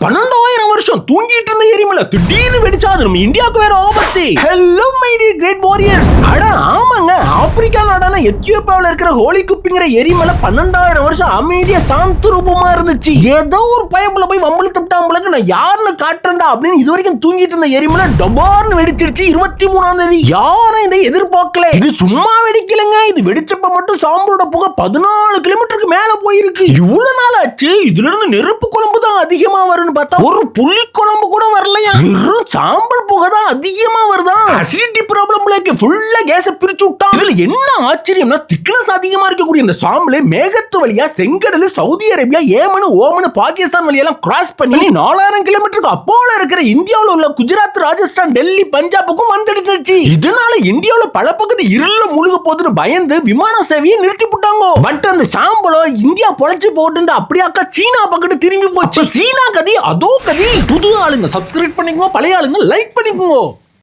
12,000 வருஷம் தூங்கிட்டு இருந்த எரிமலை திடீர்னு வெடிச்சா அது நம்ம இந்தியாவுக்கு வேற ஆபத்து. Hello my dear great warriors. அட ஆமாங்க, ஆப்பிரிக்கா நாடான எத்தியோப்பியாவில் இருக்கிற ஹோலி குப்பிங்கிற எரிமலை 12,000 வருஷம் அமைதியா சாந்த ரூபமா இருந்துச்சு. ஏதோ ஒரு பயப்புல போய் வம்பளுத்துட்டாம்பளுக்கு நான் யாருன்னு காட்டுறேன்டா அப்படின்னு இது வரைக்கும் தூங்கிட்டு இருந்த எரிமலை டபார்னு வெடிச்சிருச்சு 23ஆம் தேதி. யாரும் இதை எதிர்பார்க்கல. இது சும்மா வெடிக்கலங்க, இது வெடிச்சப்ப மட்டும் சாம்பலோட புகை 14 கிலோமீட்டருக்கு மேல போயிருக்கு. இவ்வளவு நாள் ஆச்சு, இதுல இருந்து நெருப்பு குழம்பு தான் அதிகமா வரும்னு பார்த்தா ஒரு புள்ளி குழம்பு கூட வரலையா. வெறும் சாம்பல் புகை தான் அதிகமா வருதா. அசிடிட்டி ப்ராப்ளம்ல ஃபுல்லா கேஸ பிரிச்சு விட்டான். இதுல என்ன ஆச்சரியம்னா திக்னஸ் அதிகமா இருக்கக்கூடிய இந்த சாம்பல் மேகத்து வழியா செங்கடல், Saudi Arabia, Yemen, Oman, Pakistan வழியெல்லாம் கிராஸ் பண்ணி 4000 கிலோமீட்டருக்கு அப்போல இருக்கிற இந்தியாவில் உள்ள குஜராத், ராஜஸ்தான், டெல்லி, பஞ்சாபுக்கும் வந்துடுச்சு. இதனால இந்தியாவில் பல பகுதி இருள முழுக போதுன்னு பயந்து விமான சேவையை நிறுத்தி போட்டாங்க. பட் அந்த சாம்பலம் இந்தியா பொழைச்சு போட்டு அப்படியாக்கா சீனா பக்கத்து திரும்பி போச்சு. சீனா கதி அதோ கதி. புது ஆளுங்க சப்ஸ்கிரைப் பண்ணிக்கோ, பழைய ஆளுங்க லைக் பண்ணிக்கோ.